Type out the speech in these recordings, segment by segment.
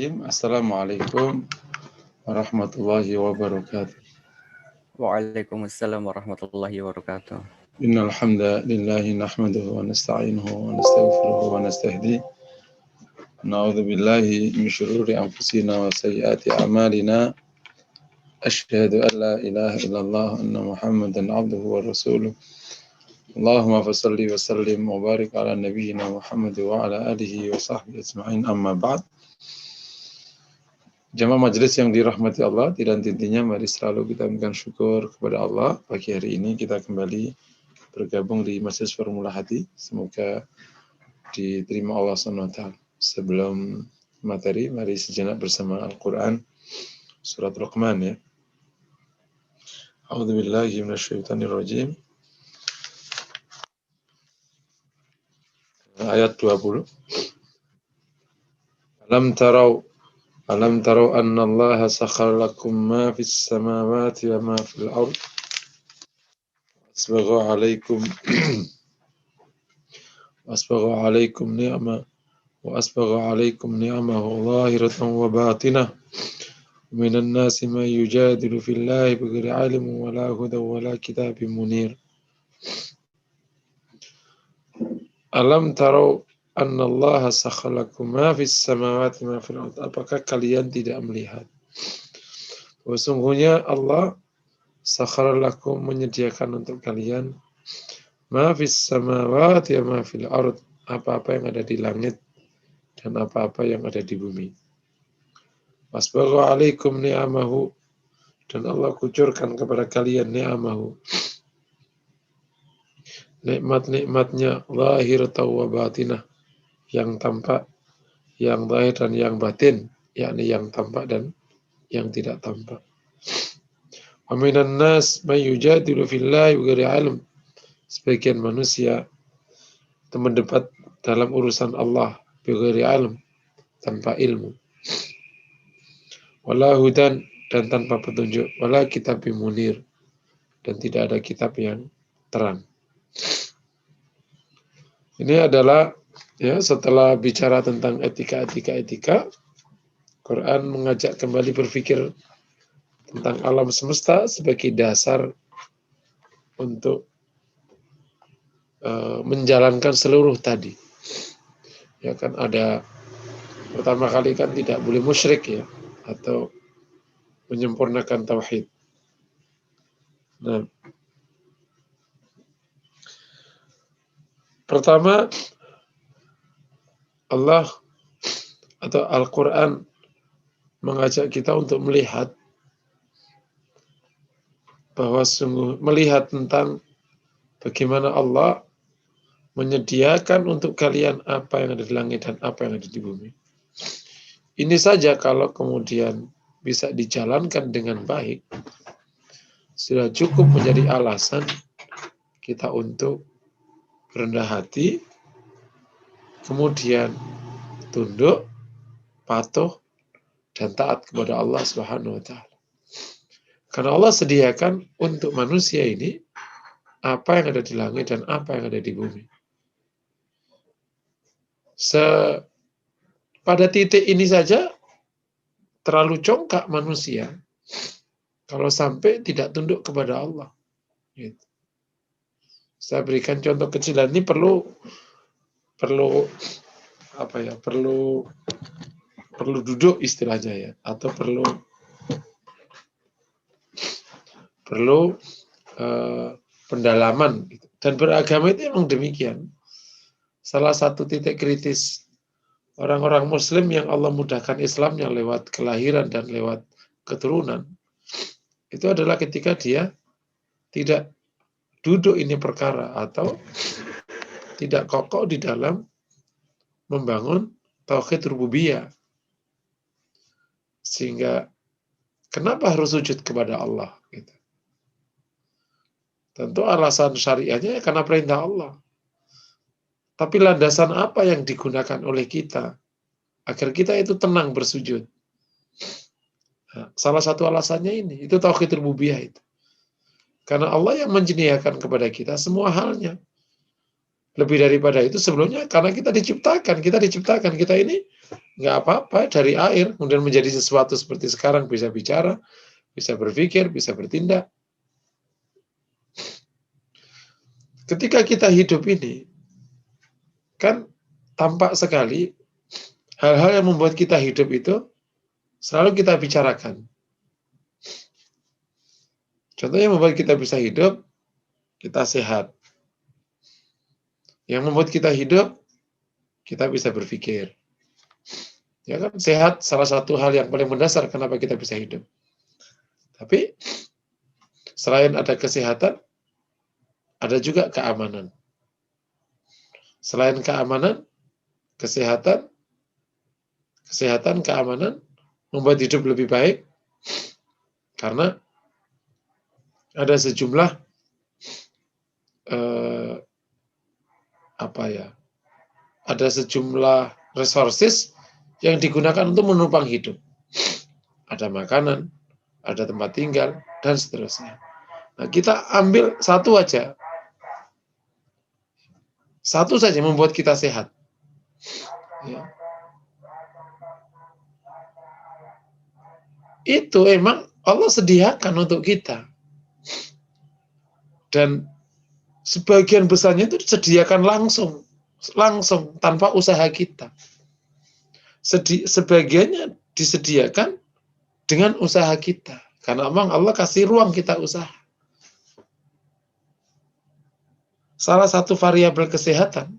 Bismillahirrahmanirrahim. Assalamualaikum warahmatullahi wabarakatuh. Waalaikumsalam warahmatullahi wabarakatuh. Innal hamdalillahi nahmaduhu wa nasta'inuhu wa nastaghfiruhu wa nastahdihi. Na'udzu billahi min shururi anfusina wa sayyiati a'malina. Asyhadu an la ilaha illallah anna Muhammadan 'abduhu wa rasuluh. Allahumma fashalli wa sallim wa barik ala nabiyyina Muhammad wa ala alihi wa sahbihi ajma'in, amma ba'd. Jamaah majelis yang dirahmati Allah, tidak intinya mari selalu kita memberikan syukur kepada Allah. Pagi hari ini kita kembali bergabung di Majelis Formula Hati. Semoga diterima Allah SWT. Sebelum materi, mari sejenak bersama Al-Quran surat Luqman ya. A'udzubillahi minasyaitonirrajim. Ayat 20. Alam tarau anna Allah sakhkhara lakum ma fis samawati wa ma fil ard. Asbagha alaikum ni'amahu zahiratan wa batinah. Minan nasi man yujadilu fillahi bighairi ilmin wa la hudan wa la kitabin munir. Alam tarau anna Allah sakhkhara lakum ma fis samawati wa ma fil ard. Apakah kalian tidak melihat bahwa sungguhnya Allah sakhkhara lakum menyediakan untuk kalian ma fis samawati wa ma fil ard, apa-apa yang ada di langit dan apa-apa yang ada di bumi. Wasbagha alaikum ni'amahu, dan Allah kucurkan kepada kalian ni'amahu, nikmat-nikmatnya, zahiratan wa batinah, yang tampak, yang zahir dan yang batin, yakni yang tampak dan yang tidak tampak. Wa minan nas may yujadilu fillahi bighairi ilm. Sebagian manusia teman debat dalam urusan Allah bighairi ilm, tanpa ilmu. Wala hudan, dan tanpa petunjuk. Wala kitabim munir, dan tidak ada kitab yang terang. Ini adalah ya, setelah bicara tentang etika, Quran mengajak kembali berpikir tentang alam semesta sebagai dasar untuk menjalankan seluruh tadi. Ya kan, ada pertama kali kan tidak boleh musyrik ya, atau menyempurnakan tauhid. Nah, pertama Allah atau Al-Quran mengajak kita untuk melihat bahwa sungguh melihat tentang bagaimana Allah menyediakan untuk kalian apa yang ada di langit dan apa yang ada di bumi. Ini saja kalau kemudian bisa dijalankan dengan baik, sudah cukup menjadi alasan kita untuk rendah hati, kemudian tunduk, patuh, dan taat kepada Allah Subhanahu wa Ta'ala. Karena Allah sediakan untuk manusia ini apa yang ada di langit dan apa yang ada di bumi. Pada titik ini saja terlalu congkak manusia kalau sampai tidak tunduk kepada Allah. Gitu. Saya berikan contoh kecil, ini perlu duduk istilahnya ya, atau perlu pendalaman. Dan beragama itu memang demikian. Salah satu titik kritis orang-orang Muslim yang Allah mudahkan Islamnya lewat kelahiran dan lewat keturunan, itu adalah ketika dia tidak duduk ini perkara atau tidak kokoh di dalam membangun tauhid rububiyah. Sehingga kenapa harus sujud kepada Allah? Gitu. Tentu alasan syariahnya karena perintah Allah. Tapi landasan apa yang digunakan oleh kita agar kita itu tenang bersujud? Nah, salah satu alasannya ini, itu tauhid rububiyah itu. Karena Allah yang menyediakan kepada kita semua halnya. Lebih daripada itu sebelumnya karena kita diciptakan, kita ini nggak apa-apa dari air, kemudian menjadi sesuatu seperti sekarang, bisa bicara, bisa berpikir, bisa bertindak. Ketika kita hidup ini, kan tampak sekali hal-hal yang membuat kita hidup itu selalu kita bicarakan. Contohnya membuat kita bisa hidup, kita sehat. Yang membuat kita hidup, kita bisa berpikir. Ya kan, sehat salah satu hal yang paling mendasar kenapa kita bisa hidup. Tapi selain ada kesehatan, ada juga keamanan. Selain keamanan, kesehatan, keamanan membuat hidup lebih baik karena ada sejumlah ada sejumlah resources yang digunakan untuk menopang hidup. Ada makanan, ada tempat tinggal, dan seterusnya. Nah, kita ambil satu aja. Satu saja membuat kita sehat. Ya. Itu emang Allah sediakan untuk kita. Dan sebagian besarnya itu disediakan langsung tanpa usaha kita. Sebagiannya disediakan dengan usaha kita. Karena memang Allah kasih ruang kita usaha. Salah satu variabel kesehatan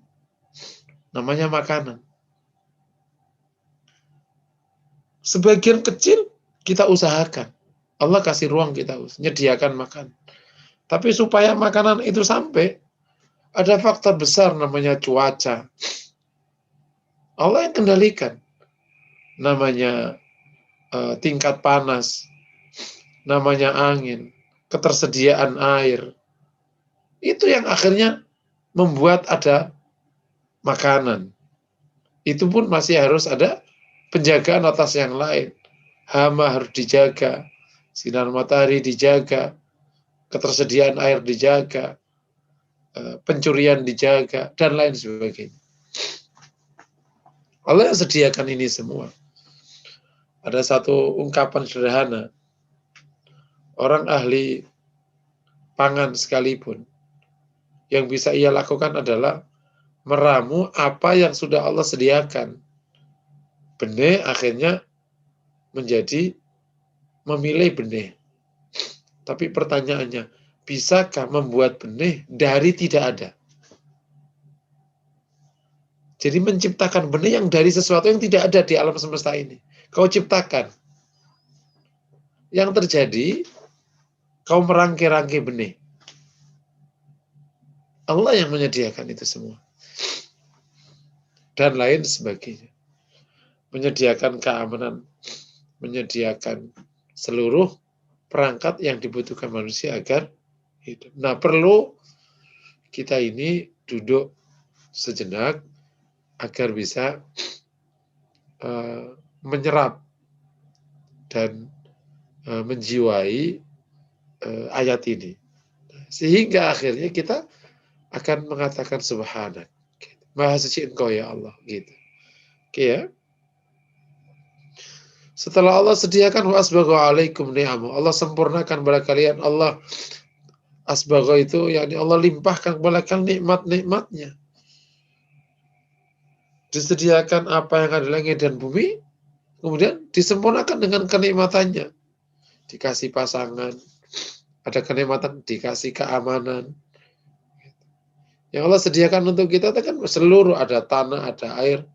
namanya makanan. Sebagian kecil kita usahakan. Allah kasih ruang kita menyediakan makan. Tapi supaya makanan itu sampai, ada faktor besar namanya cuaca. Allah yang kendalikan. Namanya tingkat panas, namanya angin, ketersediaan air. Itu yang akhirnya membuat ada makanan. Itu pun masih harus ada penjagaan atas yang lain. Hama harus dijaga, sinar matahari dijaga, ketersediaan air dijaga, pencurian dijaga, dan lain sebagainya. Allah yang sediakan ini semua. Ada satu ungkapan sederhana. Orang ahli pangan sekalipun, yang bisa ia lakukan adalah meramu apa yang sudah Allah sediakan. Benih akhirnya menjadi memilih benih. Tapi pertanyaannya, bisakah membuat benih dari tidak ada? Jadi menciptakan benih yang dari sesuatu yang tidak ada di alam semesta ini. Kau ciptakan. Yang terjadi, kau merangkai-rangkai benih. Allah yang menyediakan itu semua. Dan lain sebagainya. Menyediakan keamanan, menyediakan seluruh perangkat yang dibutuhkan manusia agar hidup. Nah, perlu kita ini duduk sejenak agar bisa menyerap dan menjiwai ayat ini. Sehingga akhirnya kita akan mengatakan subhanak. Maha suci Engkau ya Allah. Gitu. Oke ya. Setelah Allah sediakan wa asbagha alaikum ni'amahu. Allah sempurnakan kepada kalian. Allah asbagha itu yakni Allah limpahkan kepada kalian nikmat-nikmatnya. Disediakan apa yang ada di langit dan bumi, kemudian disempurnakan dengan kenikmatannya. Dikasih pasangan, ada kenikmatan, dikasih keamanan. Yang Allah sediakan untuk kita itu kan seluruh, ada tanah, ada air,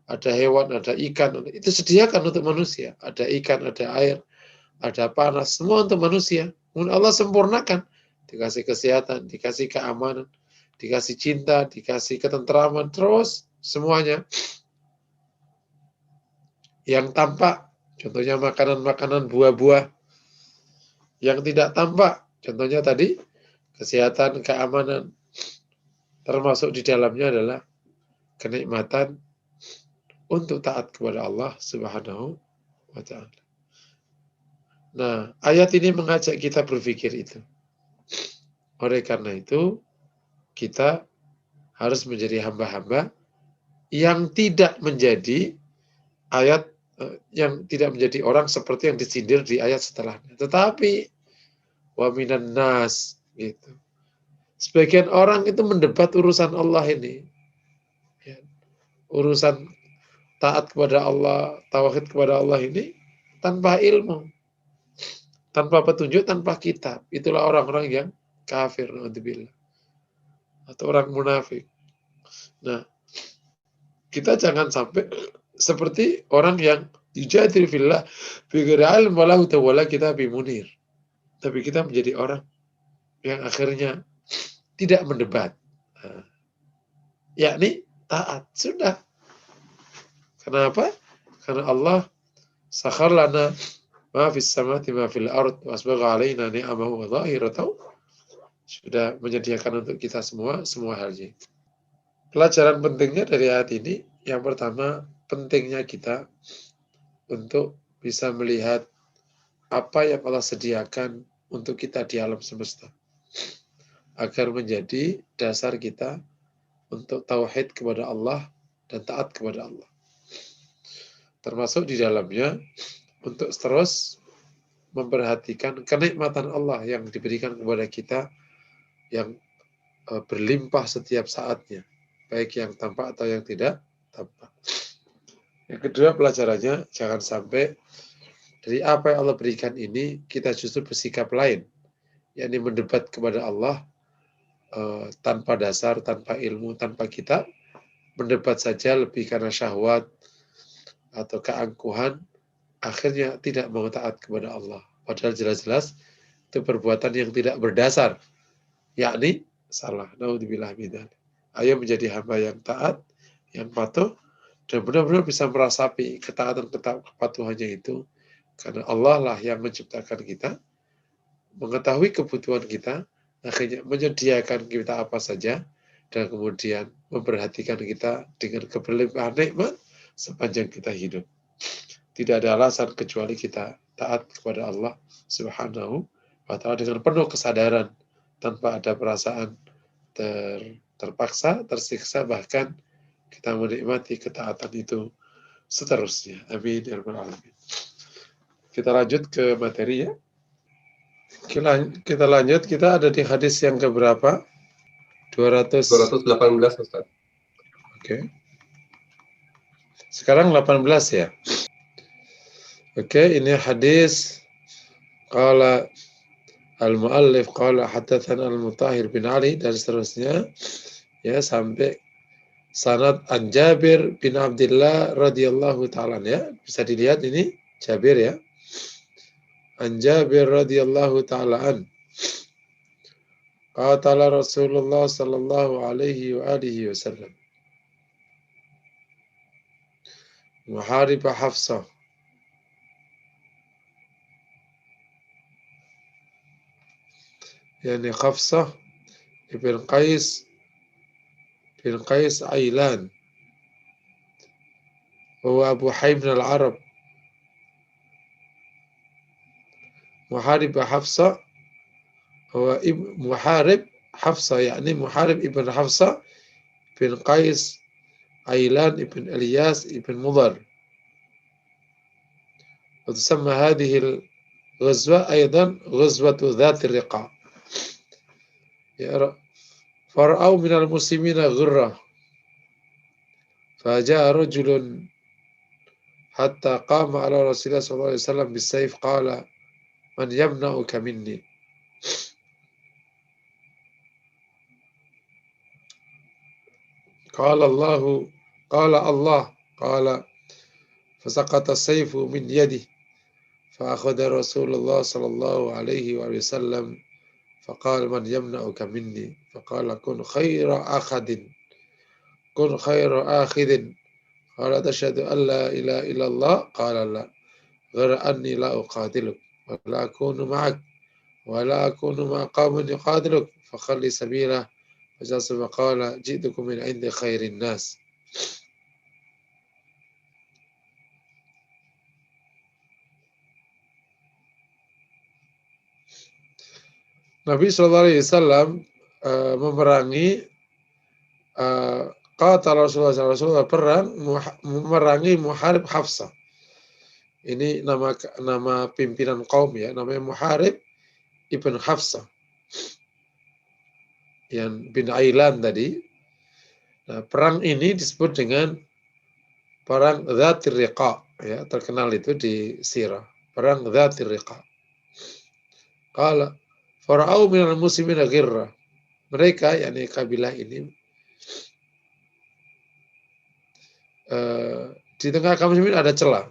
ada hewan, ada ikan, itu sediakan untuk manusia. Ada ikan, ada air, ada panas, semua untuk manusia. Kemudian Allah sempurnakan, dikasih kesehatan, dikasih keamanan, dikasih cinta, dikasih ketentraman, terus semuanya. Yang tampak, contohnya makanan-makanan buah-buah. Yang tidak tampak, contohnya tadi, kesehatan, keamanan. Termasuk di dalamnya adalah kenikmatan untuk taat kepada Allah Subhanahu wa ta'ala. Nah, ayat ini mengajak kita berpikir itu. Oleh karena itu, kita harus menjadi hamba-hamba yang tidak menjadi ayat yang tidak menjadi orang seperti yang disindir di ayat setelahnya. Tetapi wa minan nas gitu. Sebagian orang itu mendebat urusan Allah ini. Ya, urusan taat kepada Allah, tauhid kepada Allah ini tanpa ilmu, tanpa petunjuk, tanpa kitab. Itulah orang-orang yang kafir, naudzubillah, atau orang munafik. Nah, kita jangan sampai seperti orang yang yujadil fillah bighairi ilm walahu tawalla kita bimunir. Tapi kita menjadi orang yang akhirnya tidak mendebat. Nah, yakni taat. Sudah. Kenapa? Karena Allah sakhar lana ma fis samawati ma fil ard wa asbagha alaina ni'amahu wa dhahiratahu. Sudah menyediakan untuk kita semua halnya. Pelajaran pentingnya dari ayat ini, yang pertama, pentingnya kita untuk bisa melihat apa yang Allah sediakan untuk kita di alam semesta, agar menjadi dasar kita untuk tauhid kepada Allah dan taat kepada Allah. Termasuk di dalamnya untuk terus memperhatikan kenikmatan Allah yang diberikan kepada kita, yang berlimpah setiap saatnya, baik yang tampak atau yang tidak tampak. Yang kedua pelajarannya, jangan sampai dari apa yang Allah berikan ini kita justru bersikap lain, yakni mendebat kepada Allah tanpa dasar, tanpa ilmu, tanpa kitab. Mendebat saja lebih karena syahwat atau keangkuhan, akhirnya tidak mau taat kepada Allah. Padahal jelas-jelas itu perbuatan yang tidak berdasar, yakni salah. Naudzubillah min dzalik. Ayo menjadi hamba yang taat, yang patuh, dan benar-benar bisa merasapi kepatuhannya itu, karena Allah lah yang menciptakan kita, mengetahui kebutuhan kita, akhirnya menyediakan kita apa saja, dan kemudian memperhatikan kita dengan keberlimpahan nikmat sepanjang kita hidup. Tidak ada alasan kecuali kita taat kepada Allah Subhanahu wa ta'ala dengan penuh kesadaran, tanpa ada perasaan terpaksa, tersiksa, bahkan kita menikmati ketaatan itu seterusnya. Amin ya rabbal alamin. Kita lanjut ke materi ya. Kita lanjut, kita ada di hadis yang keberapa? 218 Ustaz. Oke. Sekarang 18 ya. Oke, ini hadis qala al-muallif qala hadatsana al-Mutahhir bin Ali dan seterusnya ya sampai sanad an Jabir bin Abdullah radhiyallahu ta'ala ya. Bisa dilihat ini Jabir ya. An Jabir radhiyallahu ta'ala an. Qatala Rasulullah sallallahu alaihi wa alihi wasallam. Muharib Hafsah. Yani Hafsah ibn Qais Ailan. وهو أبو حي من العرب. محارب حفصة هو محارب حفصة، يعني محارب ابن حفصة بن قيس عيلان ابن إلياس ابن مضر. وتسمى هذه الغزوة أيضا غزوة ذات الرقاع. فرأوا من المسلمين غرة، فجاء رجل حتى قام على رسول الله صلى الله عليه وسلم بالسيف قال من يمنعك مني. قال الله فسقط السيف من يده، فأخذ رسول الله صلى الله عليه وسلم فقال من يمنعك مني؟ فقال كن خير آخذ. قال تشهد أن لا إله إلا الله؟ قال لا، غير أني لا أقاتلك ولا أكون معك ولا أكون مع قوم يقاتلك فخلي سبيله. فجلس فقال جئتكم من عند خير الناس. Nabi SAW memerangi qatala Rasulullah perang memerangi Muharib Hafsah. Ini nama pimpinan kaum ya, namanya Muharib ibn Hafsah yang bin Ailan tadi. Nah, perang ini disebut dengan perang Dzatir Riqa, ya, terkenal itu di sirah. Perang Dzatir Riqa. Qala fara'au minal muslimina ghirra. Mereka, yakni kabilah ini, di tengah kaum muslimin ada celah.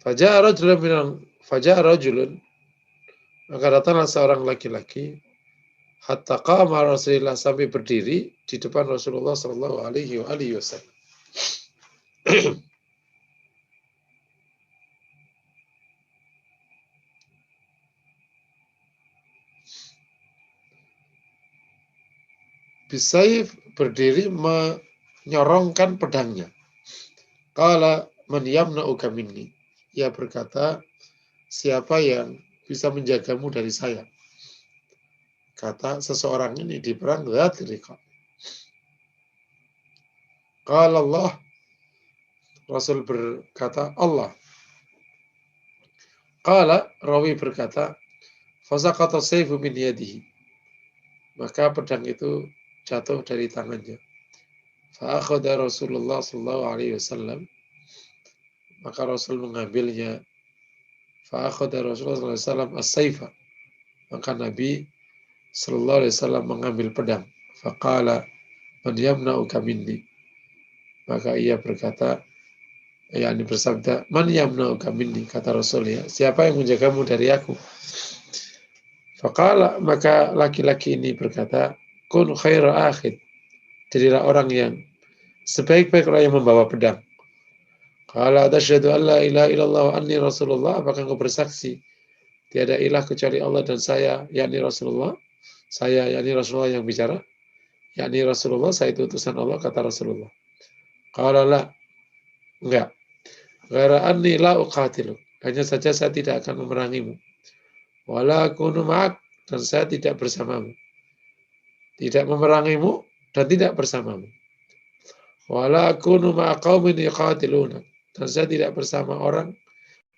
Faja'a rajulun, maka datanglah seorang laki-laki, hatta qama Rasulullah, sampai berdiri di depan Rasulullah sallallahu alaihi wasallam. Bisayf, berdiri menyorongkan pedangnya. Qala man yamna'uka minni. Ia berkata, siapa yang bisa menjagamu dari saya? Kata seseorang ini di perang Dzatir Riqa. Qala Allah, Rasul berkata Allah. Qala, rawi berkata, fasaqata sayfu min yadihi. Maka pedang itu jatuh dari tangannya. Fa'akhadha Rasulullah sallallahu alaihi wasallam. Maka Rasul mengambilnya. Fa'akhadha Rasulullah sallallahu alaihi wasallam as-sayfa. Maka Nabi sallallahu alaihi wasallam mengambil pedang. Faqala man yamna'uka minni. Maka ia berkata, yakni bersabda, man yamna'uka minni, kata Rasul, ya, siapa yang menjagamu dari aku? Faqala, maka laki-laki ini berkata, kun khaira akhid, jadilah orang yang sebaik-baik orang yang membawa pedang. Qala asyhadu an la ilaha illallah wa anni Rasulullah, apakah engkau bersaksi tiada ilah kecuali Allah dan saya, yakni Rasulullah, saya yakni Rasulullah yang bicara, yakni Rasulullah, saya itu utusan Allah, kata Rasulullah. Qala la, enggak. Ghaira anni la uqatilu, hanya saja saya tidak akan memerangimu. Wala akunu ma'ak, dan saya tidak bersamamu. Tidak memerangimu dan tidak bersamamu. Wala akunu ma'a qaumin yuqatiluna, dan saya tidak bersama orang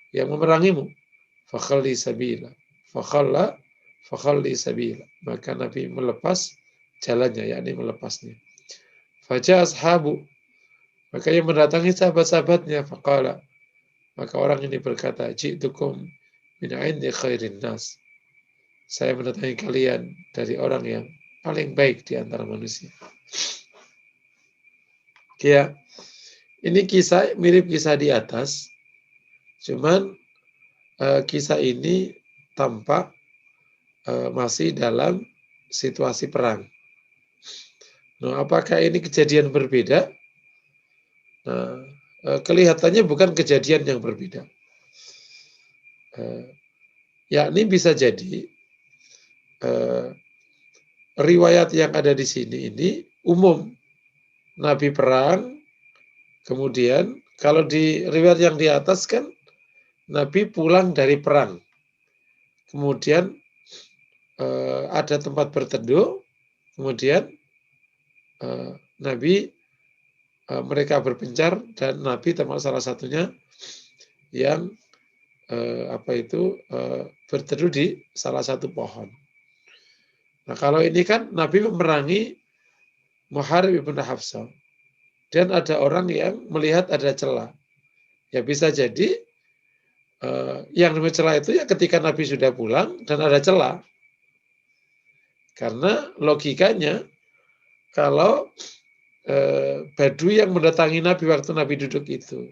yang memerangimu. Fakhalli sabila. Fakhalli sabila. Maka Nabi melepas jalannya, yakni melepasnya. Faja ashabu, maka yang mendatangi sahabat-sahabatnya. Faqala, maka orang ini berkata, ji'tukum min 'indi khairin nas. Saya mendatangi kalian dari orang yang paling baik di antara manusia. Ya, ini kisah mirip kisah di atas, cuman kisah ini tampak masih dalam situasi perang. Nah, apakah ini kejadian berbeda? Nah, kelihatannya bukan kejadian yang berbeda. Yakni bisa jadi riwayat yang ada di sini ini umum. Nabi perang, kemudian kalau di riwayat yang di atas kan Nabi pulang dari perang. Kemudian ada tempat berteduh, kemudian Nabi mereka berpencar dan Nabi termasuk salah satunya yang berteduh di salah satu pohon. Nah, kalau ini kan Nabi memerangi Muharib ibn Hafsah dan ada orang yang melihat ada celah. Ya bisa jadi yang namanya celah itu ya ketika Nabi sudah pulang dan ada celah. Karena logikanya kalau Badui yang mendatangi Nabi waktu Nabi duduk itu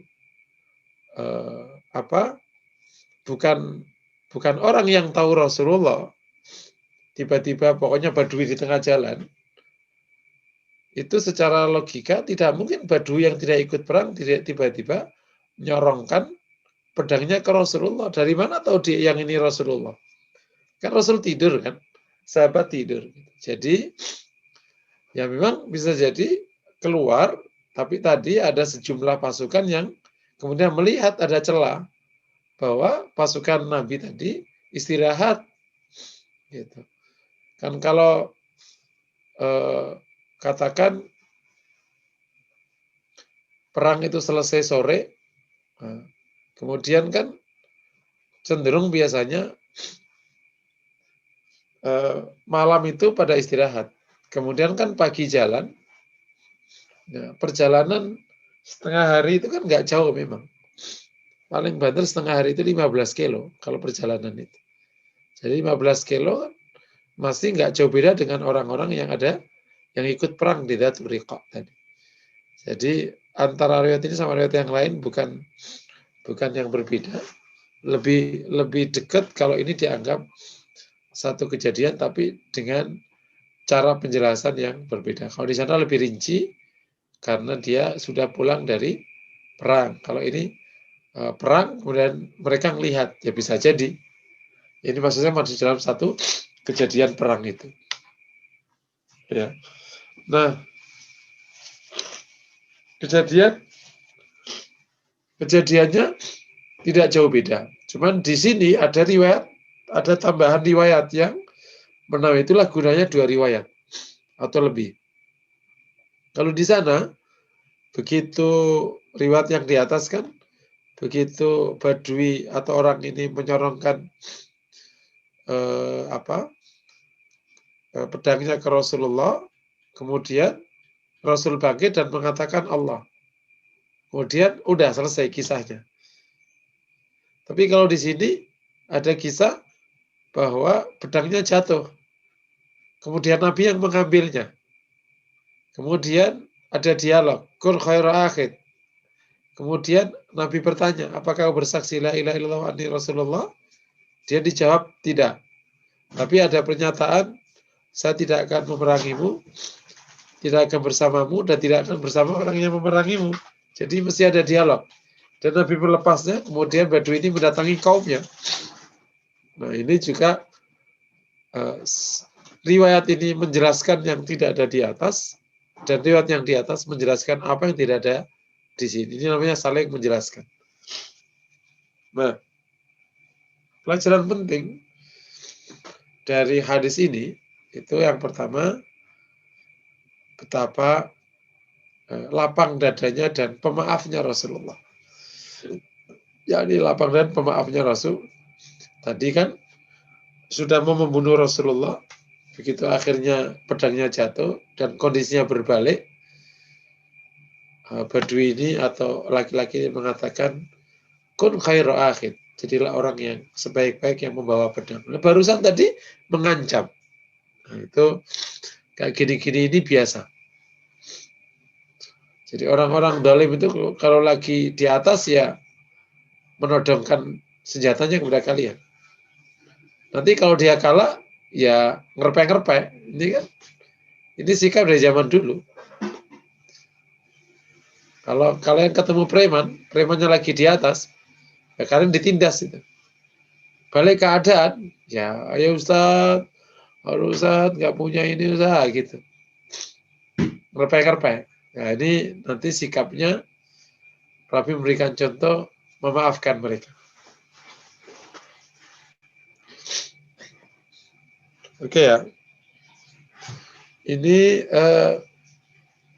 bukan orang yang tahu Rasulullah, tiba-tiba pokoknya Badui di tengah jalan, itu secara logika tidak mungkin Badui yang tidak ikut perang tiba-tiba nyorongkan pedangnya ke Rasulullah. Dari mana tahu dia yang ini Rasulullah? Kan Rasul tidur kan, sahabat tidur. Jadi ya memang bisa jadi keluar, tapi tadi ada sejumlah pasukan yang kemudian melihat ada celah bahwa pasukan Nabi tadi istirahat. Gitu. Kan kalau katakan perang itu selesai sore, kemudian kan cenderung biasanya malam itu pada istirahat. Kemudian kan pagi jalan, perjalanan setengah hari itu kan nggak jauh memang. Paling banter setengah hari itu 15 kilo kalau perjalanan itu. Jadi 15 kilo kan masih nggak jauh beda dengan orang-orang yang yang ikut perang di Dzatul Riqa tadi. Jadi antara riwayat ini sama riwayat yang lain bukan yang berbeda. Lebih dekat kalau ini dianggap satu kejadian tapi dengan cara penjelasan yang berbeda. Kalau di sana lebih rinci karena dia sudah pulang dari perang. Kalau ini perang kemudian mereka melihat, ya bisa jadi. Ini maksudnya masih dalam satu kejadian perang itu. Ya. Nah, kejadiannya tidak jauh beda. Cuman di sini ada tambahan riwayat yang benar, itulah gunanya 2 riwayat atau lebih. Kalau di sana begitu riwayat yang di atas kan, begitu Badui atau orang ini menyorongkan pedangnya ke Rasulullah, kemudian Rasul bangkit dan mengatakan Allah. Kemudian udah selesai kisahnya. Tapi kalau di sini ada kisah bahwa pedangnya jatuh. Kemudian Nabi yang mengambilnya. Kemudian ada dialog, Kun khairu akhid. Kemudian Nabi bertanya, apakah kau bersaksi la ilaha illallah wa anni Rasulullah? Dia dijawab tidak. Tapi ada pernyataan, saya tidak akan memerangimu, tidak akan bersamamu, dan tidak akan bersama orang yang memerangimu. Jadi mesti ada dialog. Dan Nabi melepasnya, kemudian Badui ini mendatangi kaumnya. Nah ini juga riwayat ini menjelaskan yang tidak ada di atas, dan riwayat yang di atas menjelaskan apa yang tidak ada di sini. Ini namanya saling menjelaskan. Nah, pelajaran penting dari hadis ini, itu yang pertama, betapa lapang dadanya dan pemaafnya Rasulullah. Yakni lapang dan pemaafnya Rasul. Tadi kan sudah mau membunuh Rasulullah, begitu akhirnya pedangnya jatuh dan kondisinya berbalik, Badui ini atau laki-laki mengatakan, Kun khairu akhid, jadilah orang yang sebaik-baik yang membawa pedang. Nah, barusan tadi mengancam. Nah, itu kayak gini-gini ini biasa. Jadi orang-orang dalim itu kalau lagi di atas ya menodongkan senjatanya kepada kalian. Nanti kalau dia kalah ya ngerpe-ngerpe. Ini sikap dari zaman dulu. Kalau kalian ketemu premannya lagi di atas, ya kalian ditindas itu. Balik keadaan, ya ayo Ustaz, nggak punya ini usaha gitu. Ngerpe-ngerpe. Nah ini nanti sikapnya Rabi memberikan contoh memaafkan mereka. Oke ya. Ini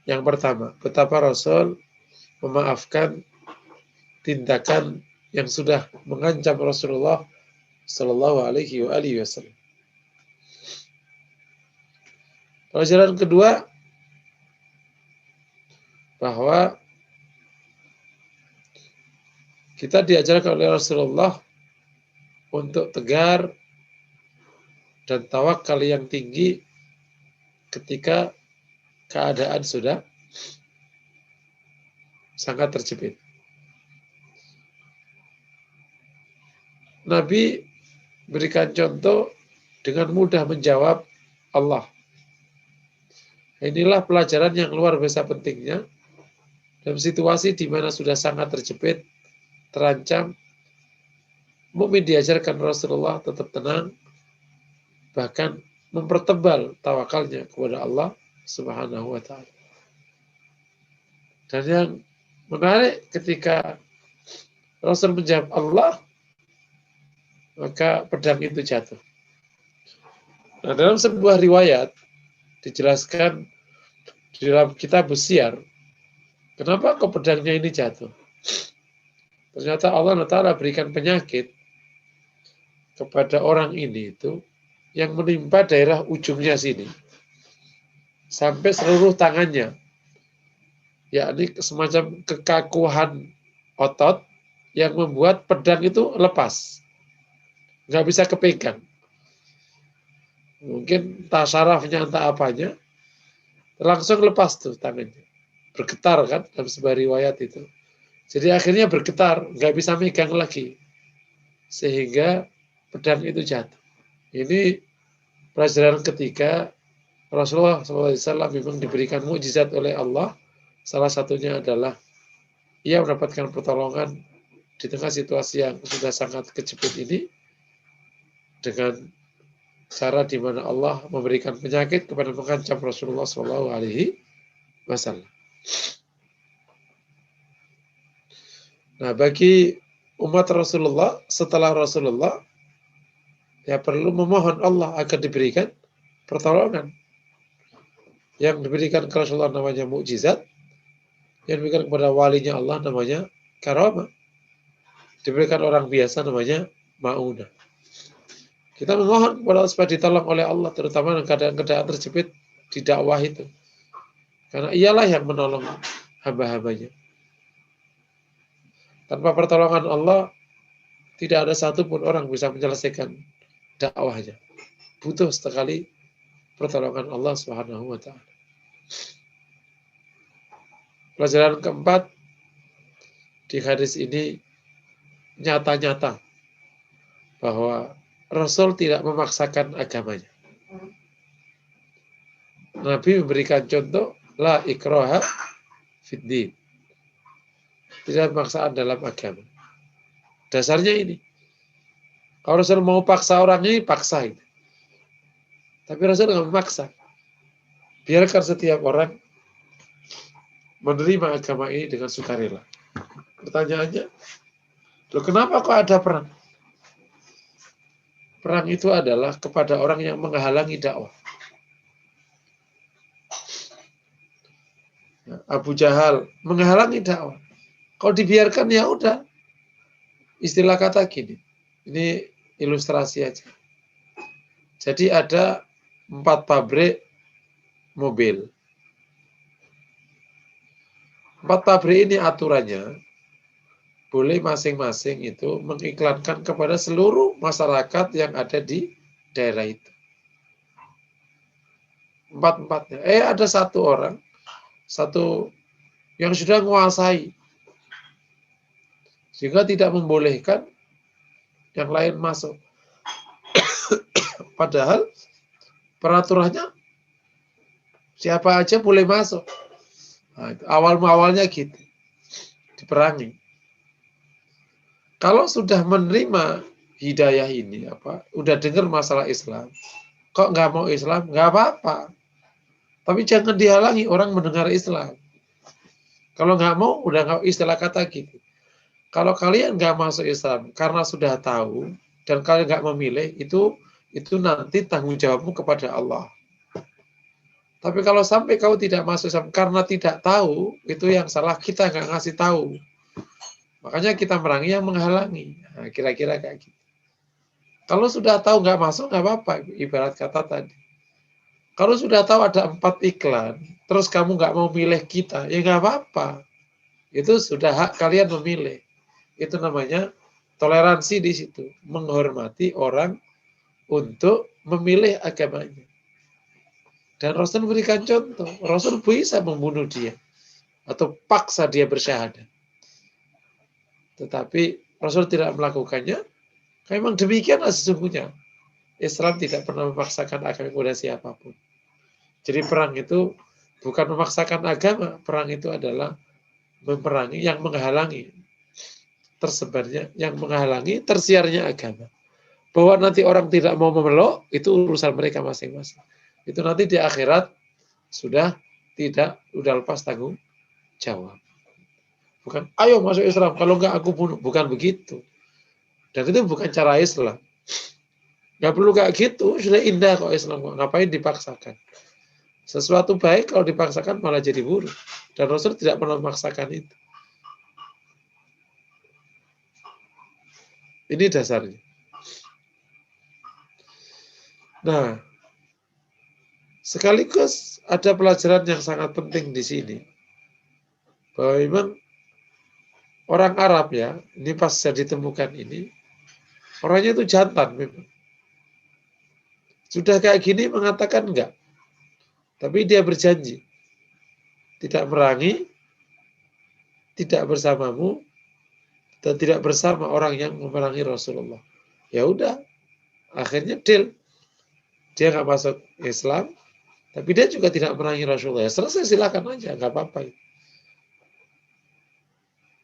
yang pertama, betapa Rasul memaafkan tindakan yang sudah mengancam Rasulullah Shallallahu Alaihi Wasallam. Pelajaran kedua, bahwa kita diajarkan oleh Rasulullah untuk tegar dan tawakal yang tinggi ketika keadaan sudah sangat terjepit. Nabi berikan contoh dengan mudah menjawab Allah. Inilah pelajaran yang luar biasa pentingnya dalam situasi di mana sudah sangat terjepit, terancam. Mukmin diajarkan Rasulullah tetap tenang, bahkan mempertebal tawakalnya kepada Allah Subhanahu wa Ta'ala. Dan yang menarik, ketika Rasul menjawab Allah, maka pedang itu jatuh. Nah, dalam sebuah riwayat dijelaskan di dalam kitab Syiar, kenapa kok pedangnya ini jatuh? Ternyata Allah Ta'ala berikan penyakit kepada orang ini itu yang menimpa daerah ujungnya sini sampai seluruh tangannya, yakni semacam kekakuan otot yang membuat pedang itu lepas, nggak bisa kepegang. Mungkin entah sarafnya, entah apanya, langsung lepas tuh tangannya. Bergetar kan, dalam sebuah riwayat itu. Jadi akhirnya bergetar, nggak bisa megang lagi. Sehingga pedang itu jatuh. Ini pelajaran ketiga, Rasulullah SAW memang diberikan mukjizat oleh Allah. Salah satunya adalah ia mendapatkan pertolongan di tengah situasi yang sudah sangat kejepit ini dengan cara di mana Allah memberikan penyakit kepada mengancam Rasulullah SAW. Nah, bagi umat Rasulullah setelah Rasulullah, ya perlu memohon Allah agar diberikan pertolongan. Yang diberikan ke Rasulullah namanya mukjizat, yang diberikan kepada walinya Allah namanya karamah, diberikan orang biasa namanya ma'unah. Kita memohon kepada Allah supaya ditolong oleh Allah, terutama dalam keadaan-keadaan terjepit di dakwah itu. Karena ialah yang menolong hamba-hambanya. Tanpa pertolongan Allah, tidak ada satupun orang bisa menyelesaikan dakwahnya. Butuh sekali pertolongan Allah Subhanahu wa Ta'ala. Pelajaran keempat, di hadis ini nyata-nyata bahwa Rasul tidak memaksakan agamanya. Nabi memberikan contoh, la ikraha fiddin. Tidak pemaksaan dalam agama. Dasarnya ini. Kalau Rasul mau paksa orang ini, paksa ini. Tapi Rasul nggak memaksa. Biarkan setiap orang menerima agama ini dengan sukarela. Pertanyaannya, loh kenapa kok ada perang? Perang itu adalah kepada orang yang menghalangi dakwah. Abu Jahal menghalangi dakwah. Kalau dibiarkan ya udah. Istilah kata gini. Ini ilustrasi aja. Jadi ada 4 pabrik mobil. 4 pabrik ini aturannya boleh masing-masing itu mengiklankan kepada seluruh masyarakat yang ada di daerah itu. 4-4-nya. Ada satu orang, satu yang sudah menguasai, sehingga tidak membolehkan yang lain masuk. Padahal peraturannya siapa aja boleh masuk. Nah, awalnya gitu, diperangi. Kalau sudah menerima hidayah ini, udah dengar masalah Islam, kok nggak mau Islam, nggak apa-apa. Tapi jangan dihalangi orang mendengar Islam. Kalau nggak mau, udah nggak, istilah kata gitu. Kalau kalian nggak masuk Islam karena sudah tahu dan kalian nggak memilih, itu nanti tanggung jawabmu kepada Allah. Tapi kalau sampai kau tidak masuk Islam karena tidak tahu, itu yang salah, kita nggak ngasih tahu. Makanya kita merangi yang menghalangi. Nah, kira-kira kayak gitu. Kalau sudah tahu nggak masuk, nggak apa-apa. Ibarat kata tadi. Kalau sudah tahu ada 4 iklan, terus kamu nggak mau milih kita, ya nggak apa-apa. Itu sudah hak kalian memilih. Itu namanya toleransi di situ. Menghormati orang untuk memilih agamanya. Dan Rasul memberikan contoh. Rasul bisa membunuh dia. Atau paksa dia bersyahadat. Tetapi Rasul tidak melakukannya. Memang demikianlah sesungguhnya. Islam tidak pernah memaksakan agama kepada siapapun. Jadi perang itu bukan memaksakan agama. Perang itu adalah memerangi yang menghalangi tersebarnya, yang menghalangi tersiarnya agama. Bahwa nanti orang tidak mau memeluk, itu urusan mereka masing-masing. Itu nanti di akhirat sudah lepas tanggung jawab. Bukan, ayo masuk Islam, kalau enggak aku bunuh. Bukan begitu. Dan itu bukan cara Islam. Nggak perlu kayak gitu, sudah indah kok Islam. Ngapain dipaksakan? Sesuatu baik kalau dipaksakan malah jadi buruk. Dan Rasul tidak pernah memaksakan itu. Ini dasarnya. Nah, sekaligus ada pelajaran yang sangat penting di sini. Bahwa memang orang Arab ya, ini pas saya ditemukan ini, orangnya itu jantan memang. Sudah kayak gini mengatakan enggak. Tapi dia berjanji. Tidak merangi, tidak bersamamu, dan tidak bersama orang yang memerangi Rasulullah. Ya udah, akhirnya deal. Dia nggak masuk Islam, tapi dia juga tidak memerangi Rasulullah. Ya selesai, silakan aja, nggak apa-apa.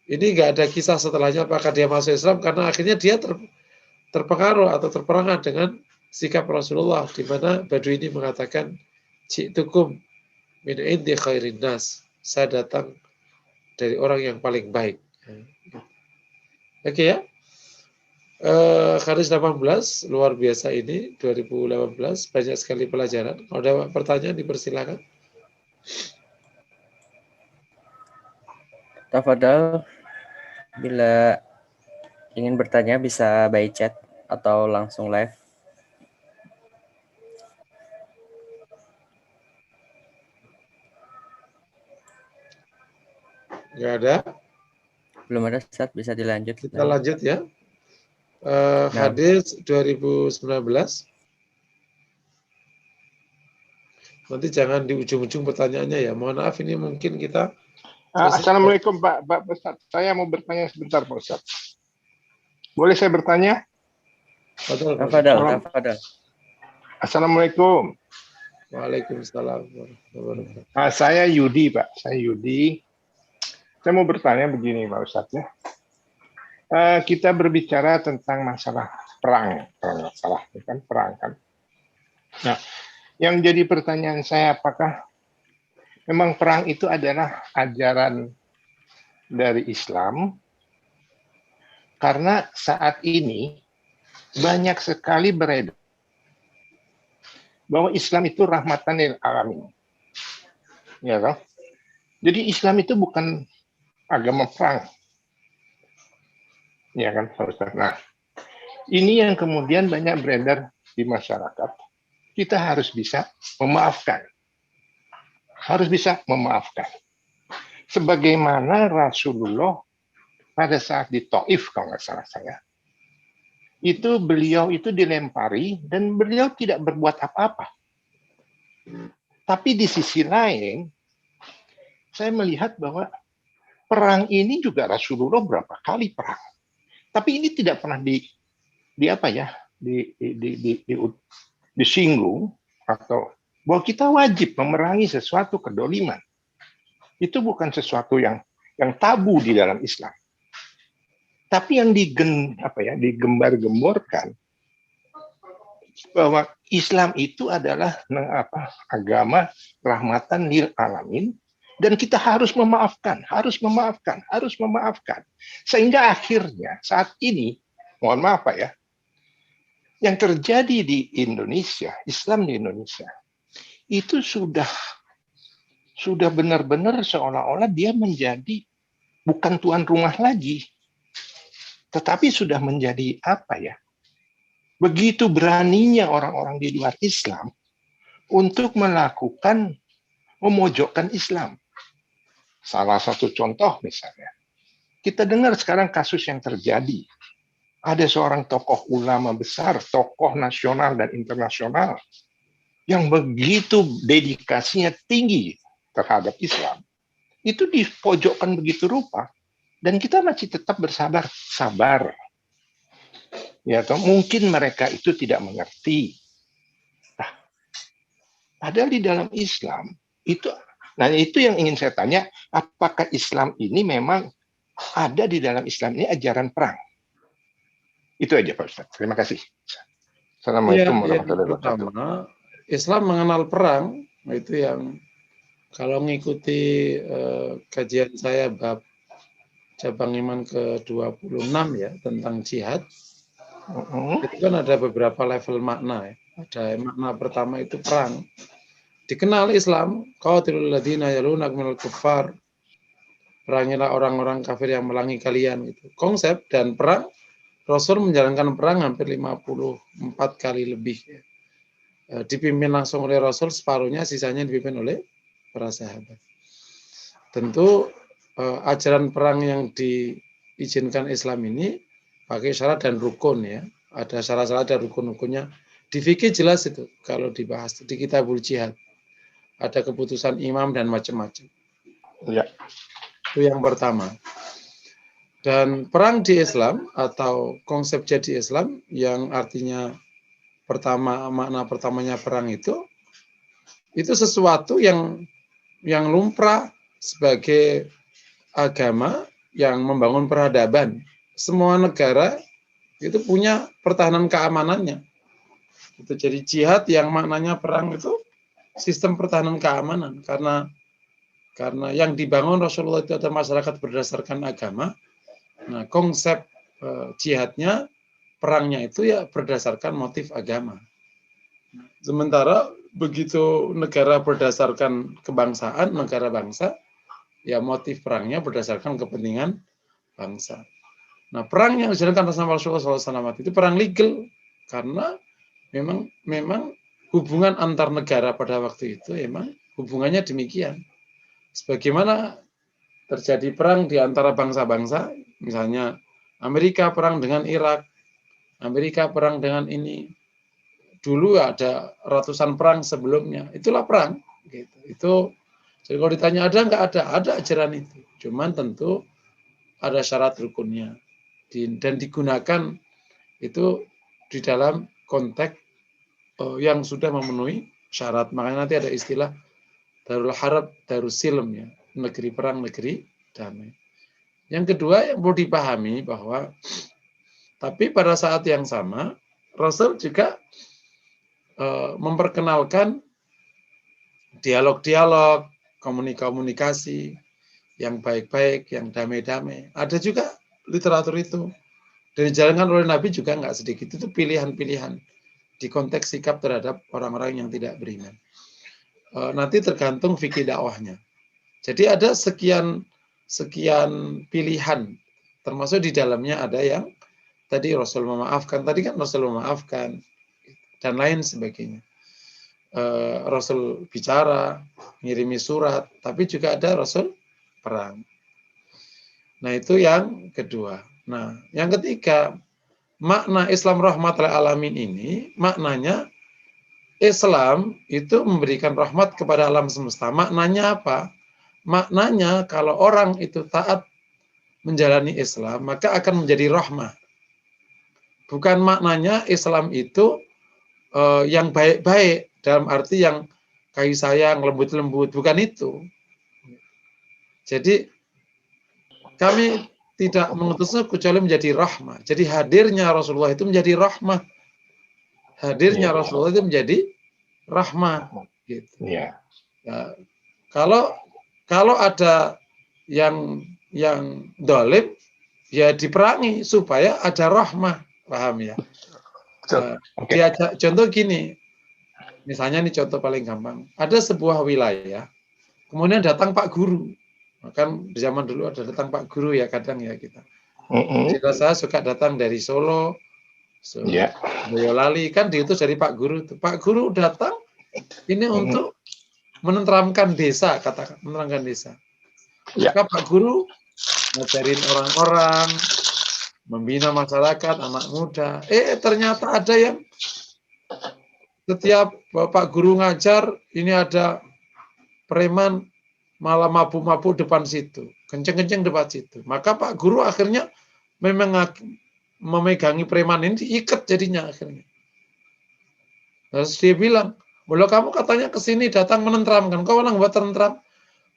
Ini nggak ada kisah setelahnya apakah dia masuk Islam, karena akhirnya dia terpengaruh atau terperangah dengan sikap Rasulullah, di mana Badui ini mengatakan, "Ji'tukum min indi khairin nas." Saya datang dari orang yang paling baik. Oke ya. Hadis 18 luar biasa ini 2018, banyak sekali pelajaran. Kalau ada pertanyaan dipersilakan. Tafadhal, bila ingin bertanya bisa by chat atau langsung live. Nggak ada. Belum ada, Ustaz, bisa dilanjut. Kita lanjut ya. Nah. Hadis 2019. Nanti jangan di ujung-ujung pertanyaannya ya. Mohon maaf, ini mungkin kita. Assalamualaikum Pak Ustaz. Saya mau bertanya sebentar Pak Ustaz. Boleh saya bertanya? Tafadhal. Assalamualaikum. Waalaikumsalam. Saya Yudi Pak. Saya Yudi. Saya mau bertanya begini Pak Ustaz ya. Kita berbicara tentang masalah perang, perang kan. Nah, yang jadi pertanyaan saya, apakah memang perang itu adalah ajaran dari Islam? Karena saat ini banyak sekali beredar bahwa Islam itu rahmatan lil alamin. Ya kan? Jadi Islam itu bukan agama perang. Ya kan, Pak Ustaz. Nah, ini yang kemudian banyak beredar di masyarakat. Kita harus bisa memaafkan. Harus bisa memaafkan. Sebagaimana Rasulullah pada saat di Taif, kalau nggak salah saya, itu beliau itu dilempari dan beliau tidak berbuat apa-apa. Tapi di sisi lain, saya melihat bahwa perang ini juga Rasulullah berapa kali perang. Tapi ini tidak pernah disinggung atau bahwa kita wajib memerangi sesuatu kedoliman. Itu bukan sesuatu yang tabu di dalam Islam. Tapi yang digembar-gemborkan bahwa Islam itu adalah agama rahmatan lil alamin. Dan kita harus memaafkan. Sehingga akhirnya saat ini, mohon maaf Pak ya, yang terjadi di Indonesia, Islam di Indonesia, itu sudah benar-benar seolah-olah dia menjadi bukan tuan rumah lagi, tetapi sudah menjadi begitu beraninya orang-orang di luar Islam untuk memojokkan Islam. Salah satu contoh misalnya, kita dengar sekarang kasus yang terjadi. Ada seorang tokoh ulama besar, tokoh nasional dan internasional, yang begitu dedikasinya tinggi terhadap Islam. Itu dipojokkan begitu rupa, dan kita masih tetap sabar. Ya, mungkin mereka itu tidak mengerti. Nah, padahal di dalam Islam, itu yang ingin saya tanya, apakah Islam ini memang ada di dalam Islam ini ajaran perang? Itu aja Pak Ustaz. Terima kasih. Assalamualaikum warahmatullahi wabarakatuh. Islam mengenal perang, itu yang kalau mengikuti kajian saya bab cabang iman ke-26 ya tentang jihad, itu kan ada beberapa level makna ya. Ada makna pertama itu perang. dikenal Islam, qatilul ladzina yalunakum minal kuffar, perangilah orang-orang kafir yang melangi kalian, gitu. Konsep dan perang, Rasul menjalankan perang hampir 54 kali lebih. Dipimpin langsung oleh Rasul separuhnya, sisanya dipimpin oleh para sahabat. Tentu ajaran perang yang diizinkan Islam ini pakai syarat dan rukun ya. Ada syarat-syarat dan rukun-rukunnya. Di fikih jelas itu kalau dibahas di Kitabul Jihad. Ada keputusan imam dan macam-macam. Ya. Itu yang pertama. Dan perang di Islam atau konsep jadi Islam yang artinya makna pertamanya perang itu sesuatu yang lumrah sebagai agama yang membangun peradaban. Semua negara itu punya pertahanan keamanannya. Itu jadi jihad yang maknanya perang itu sistem pertahanan keamanan karena yang dibangun Rasulullah itu adalah masyarakat berdasarkan agama. Nah, konsep jihadnya, perangnya itu ya berdasarkan motif agama. Sementara begitu negara berdasarkan kebangsaan, negara bangsa, ya motif perangnya berdasarkan kepentingan bangsa. Nah, perang yang dijalankan sama Rasulullah SAW itu perang legal karena memang hubungan antar negara pada waktu itu memang hubungannya demikian. Sebagaimana terjadi perang di antara bangsa-bangsa, misalnya Amerika perang dengan Irak, Amerika perang dengan ini. Dulu ada ratusan perang sebelumnya, itulah perang. Gitu. Itu jadi kalau ditanya ada nggak ada ajaran itu. Cuman tentu ada syarat rukunnya dan digunakan itu di dalam konteks yang sudah memenuhi syarat. Makanya nanti ada istilah Darul Harb, Darul Silm ya, negeri perang, negeri damai. Yang kedua yang perlu dipahami bahwa tapi pada saat yang sama Rasul juga memperkenalkan dialog-dialog, komunikasi yang baik-baik, yang damai-damai. Ada juga literatur itu. Dan dijalankan oleh Nabi juga nggak sedikit. Itu pilihan-pilihan di konteks sikap terhadap orang-orang yang tidak beriman. Nanti tergantung fikih dakwahnya. Jadi ada sekian pilihan, termasuk di dalamnya ada yang tadi Rasul memaafkan, tadi kan Rasul memaafkan dan lain sebagainya. Rasul bicara, ngirimi surat, tapi juga ada Rasul perang. Nah itu yang kedua. Nah yang ketiga, makna Islam rahmatul alamin ini maknanya Islam itu memberikan rahmat kepada alam semesta. Maknanya apa? Maknanya kalau orang itu taat menjalani Islam, maka akan menjadi rahmah. Bukan maknanya Islam itu yang baik-baik, dalam arti yang kasih sayang, lembut-lembut. Bukan itu. Jadi kami tidak mengutusnya kecuali menjadi rahmah. Jadi hadirnya Rasulullah itu menjadi rahmah. Hadirnya Rasulullah itu menjadi rahmah. Gitu. Ya, kalau ada yang dolim, ya diperangi supaya ada rahmah, paham ya? Contoh gini, misalnya ini contoh paling gampang. Ada sebuah wilayah, kemudian datang Pak Guru. Kan di zaman dulu ada datang Pak Guru ya kadang ya kita. Jadi saya suka datang dari Solo, Boyolali, kan diutus dari Pak Guru. Pak Guru datang ini untuk menenteramkan desa, katakan menenteramkan desa. Maka Pak Guru ngajarin orang-orang, membina masyarakat, anak muda. Ternyata ada yang setiap Bapak Guru ngajar, ini ada preman malah mabuk-mabuk depan situ, kenceng-kenceng depan situ. Maka Pak Guru akhirnya memang memegangi preman ini, diikat jadinya akhirnya. Terus dia bilang, "Bola kamu katanya ke sini datang menenteramkan, kau orang buat tentram."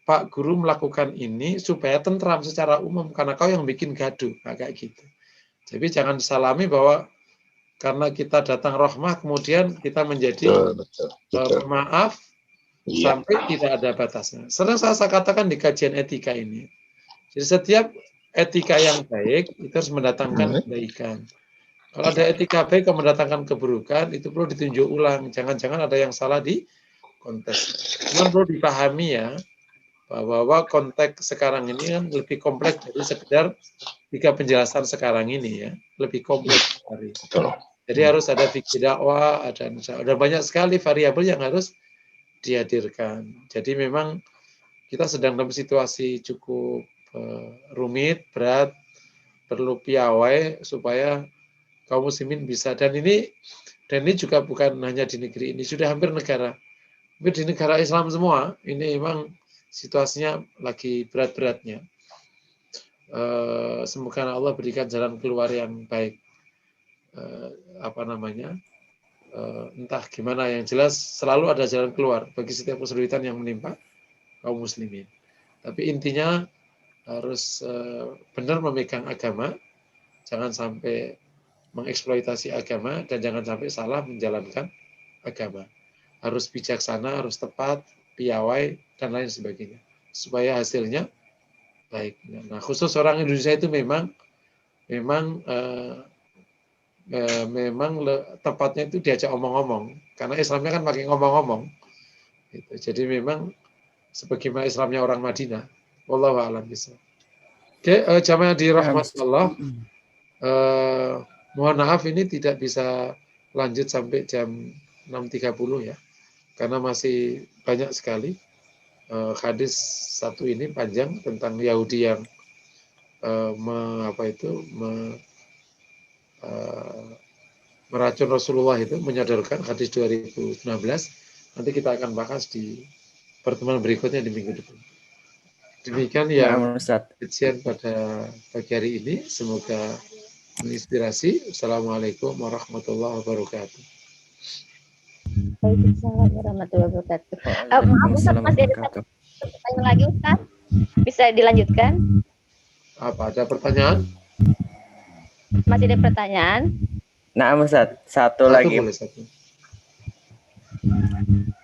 Pak Guru melakukan ini supaya tentram secara umum, karena kau yang bikin gaduh, kayak gitu. Jadi jangan disalami bahwa karena kita datang rahmah, kemudian kita menjadi maaf, sampai tidak ada batasnya. Sering saya katakan di kajian etika ini. Jadi setiap etika yang baik itu harus mendatangkan kebaikan. Kalau ada etika baik yang mendatangkan keburukan, itu perlu ditinjau ulang. Jangan-jangan ada yang salah di konteks. Cuman perlu dipahami ya, bahwa konteks sekarang ini kan lebih kompleks dari sekedar 3 penjelasan sekarang ini ya, lebih kompleks dari. Jadi harus ada fikih dakwah, ada banyak sekali variabel yang harus dihadirkan. Jadi memang kita sedang dalam situasi cukup rumit, berat, perlu piawai supaya kaum muslimin bisa. Dan ini juga bukan hanya di negeri ini, sudah hampir di negara Islam semua. Ini memang situasinya lagi berat-beratnya. Semoga Allah berikan jalan keluar yang baik. Entah gimana, yang jelas selalu ada jalan keluar bagi setiap kesulitan yang menimpa kaum muslimin. Tapi intinya harus benar memegang agama, jangan sampai mengeksploitasi agama, dan jangan sampai salah menjalankan agama. Harus bijaksana, harus tepat, piawai, dan lain sebagainya, supaya hasilnya baik. Nah, khusus orang Indonesia itu memang tepatnya itu diajak omong-omong, karena Islamnya kan pakai ngomong-ngomong. Gitu. Jadi memang sebagaimana Islamnya orang Madinah. Wallahu a'lam bishawab. Oke, jamaah dirahmati Allah. Mohon maaf ini tidak bisa lanjut sampai jam 6.30 ya, karena masih banyak sekali hadis satu ini panjang tentang Yahudi yang meracun Rasulullah itu, menyodorkan hadis 2016. Nanti kita akan bahas di pertemuan berikutnya di minggu depan. Demikian yang kajian pada pagi hari ini, semoga menginspirasi. Assalamualaikum warahmatullahi wabarakatuh. Waalaikumsalam warahmatullahi wabarakatuh. Maaf Ustaz, masih ada satu pertanyaan lagi Ustaz, bisa dilanjutkan? Apa, ada pertanyaan? Masih ada pertanyaan? Nah, Ustaz, satu lagi. Boleh,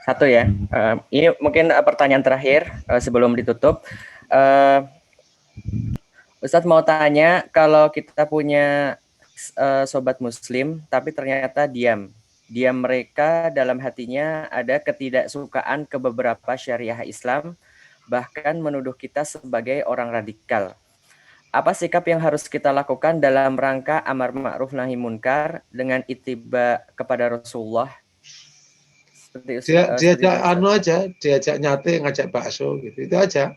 satu ya. Ini mungkin pertanyaan terakhir sebelum ditutup. Ustadz mau tanya, kalau kita punya sobat muslim tapi ternyata diam mereka dalam hatinya ada ketidaksukaan ke beberapa syariah Islam, bahkan menuduh kita sebagai orang radikal. Apa sikap yang harus kita lakukan dalam rangka amar ma'ruf nahi munkar dengan ittiba kepada Rasulullah? Diajak nyate, ngajak bakso gitu, itu aja.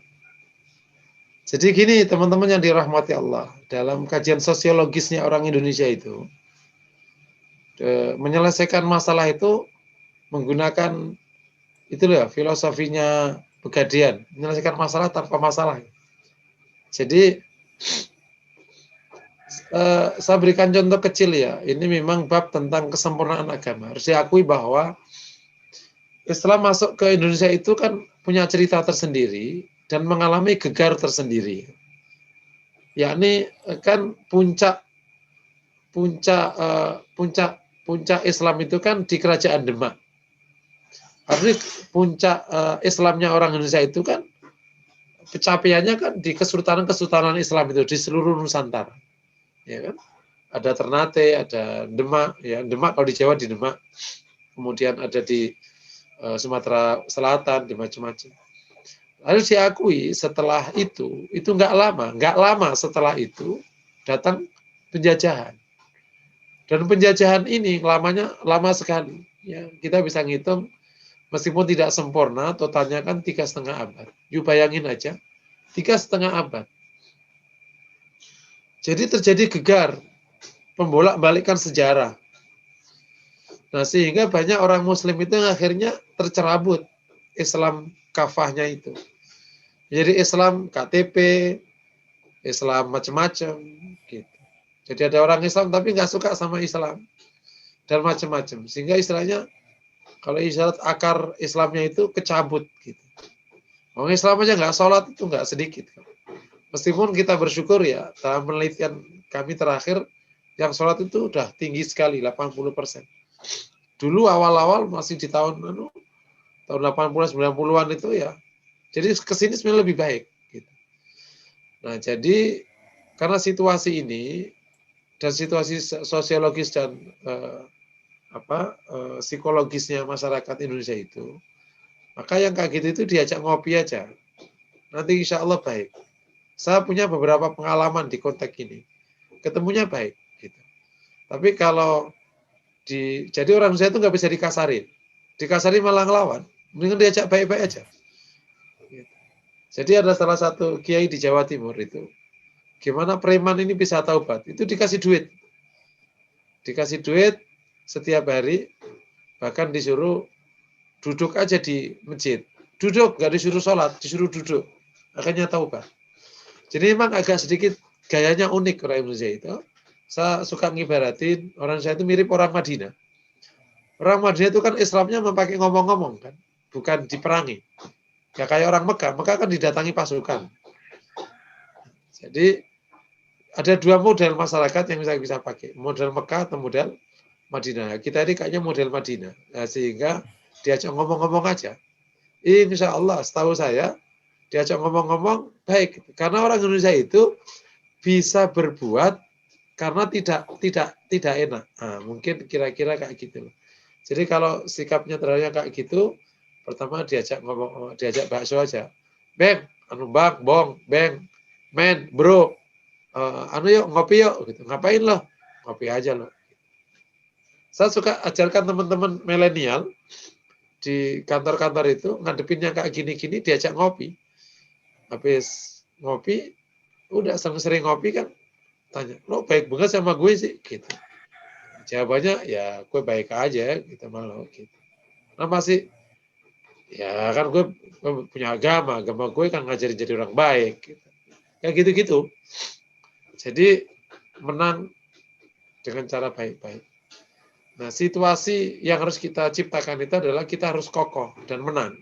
Jadi gini teman-teman yang dirahmati Allah, dalam kajian sosiologisnya orang Indonesia itu, menyelesaikan masalah itu menggunakan itu ya, filosofinya Begadian, menyelesaikan masalah tanpa masalah. Jadi saya berikan contoh kecil ya, ini memang bab tentang kesempurnaan agama. Harus diakui bahwa Islam masuk ke Indonesia itu kan punya cerita tersendiri dan mengalami gegar tersendiri. Yakni kan puncak Islam itu kan di Kerajaan Demak. Artinya puncak Islamnya orang Indonesia itu kan pencapaiannya kan di kesultanan Islam itu di seluruh Nusantara. Ya kan? Ada Ternate, ada Demak, ya Demak kalau di Jawa di Demak. Kemudian ada di Sumatera Selatan, di macam-macam. Harus diakui setelah itu nggak lama setelah itu datang penjajahan. Dan penjajahan ini lama sekali. Ya, kita bisa ngitung meskipun tidak sempurna, totalnya kan 3,5 abad. You bayangin aja, 3,5 abad. Jadi terjadi gegar, pembolak-balikan sejarah. Nah, sehingga banyak orang Muslim itu yang akhirnya tercerabut Islam kafahnya itu. Jadi Islam KTP, Islam macam-macam, gitu. Jadi ada orang Islam tapi nggak suka sama Islam dan macam-macam. Sehingga istilahnya kalau istilah akar Islamnya itu kecabut, gitu. Orang Islam aja nggak sholat itu nggak sedikit. Meskipun kita bersyukur ya dalam penelitian kami terakhir yang sholat itu udah tinggi sekali 80%. Dulu awal-awal masih di tahun 80-90-an itu ya. Jadi kesini sebenarnya lebih baik. Gitu. Nah jadi karena situasi ini dan situasi sosiologis dan psikologisnya masyarakat Indonesia itu, Maka yang kayak gitu itu diajak ngopi aja. Nanti insya Allah baik. Saya punya beberapa pengalaman di konteks ini. Ketemunya baik. Gitu. Tapi kalau jadi orang saya itu nggak bisa dikasarin. Dikasarin malah ngelawan. Mendingan diajak baik-baik aja. Gitu. Jadi ada salah satu kiai di Jawa Timur itu. Gimana preman ini bisa taubat? Itu dikasih duit. Dikasih duit setiap hari. Bahkan disuruh duduk aja di masjid. Duduk, nggak disuruh sholat, disuruh duduk. Akhirnya taubat. Jadi memang agak sedikit gayanya unik orang Indonesia itu. Saya suka ngibaratin orang saya itu mirip orang Madinah. Orang Madinah itu kan Islamnya memakai ngomong-ngomong kan, bukan diperangi. Ya kayak orang Mekah, Mekah kan didatangi pasukan. Jadi ada dua model masyarakat yang bisa pakai, model Mekah atau model Madinah. Kita ini kayaknya model Madinah, nah, sehingga diajak ngomong-ngomong aja. Insya Allah, setahu saya diajak ngomong-ngomong baik, karena orang Indonesia itu bisa berbuat karena tidak enak. Nah, mungkin kira-kira kayak gitu. Jadi kalau sikapnya terhadapnya kayak gitu, pertama diajak ngomong, diajak bakso aja. Bang, anu bang, bong, bang, men, bro, anu yuk ngopi yuk, gitu. Ngapain lo? Ngopi aja lo. Saya suka ajarkan teman-teman milenial di kantor-kantor itu ngadepin yang kayak gini-gini diajak ngopi. Habis ngopi, udah sering-sering ngopi kan, tanya, lo baik banget sama gue sih, gitu. Jawabannya ya gue baik aja, gitu malah gitu. Nah masih, ya kan gue punya agama gue kan ngajarin jadi orang baik, gitu. Kayak gitu-gitu. Jadi menang dengan cara baik-baik. Nah situasi yang harus kita ciptakan itu adalah kita harus kokoh dan menang.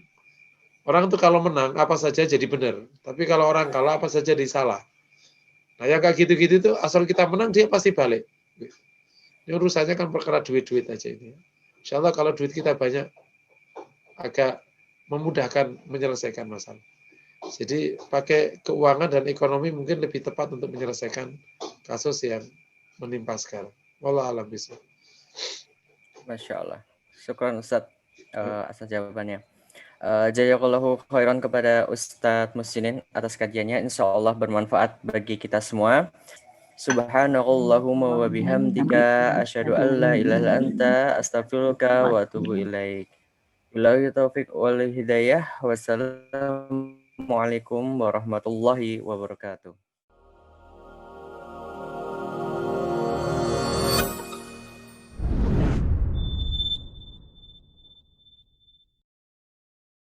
Orang tuh kalau menang apa saja jadi benar, tapi kalau orang kalah apa saja jadi salah. Nah yang kayak gitu-gitu tuh asal kita menang dia pasti balik. Ini urusannya kan perkara duit-duit aja ini. Insya Allah kalau duit kita banyak agak memudahkan menyelesaikan masalah. Jadi pakai keuangan dan ekonomi mungkin lebih tepat untuk menyelesaikan kasus yang menimpa sekarang. Wallah alam bisa. Masya Allah. Syukran Ustadz atas jawabannya. Jazakallahu khairan kepada Ustadz Musinin atas kajiannya. Insya Allah bermanfaat bagi kita semua. Subhanakallahumma wa bihamdika asyhadu an la ilaha illa anta astaghfiruka wa atubu ilaik. Billahi taufiq wal hidayah. Wassalamualaikum warahmatullahi wabarakatuh.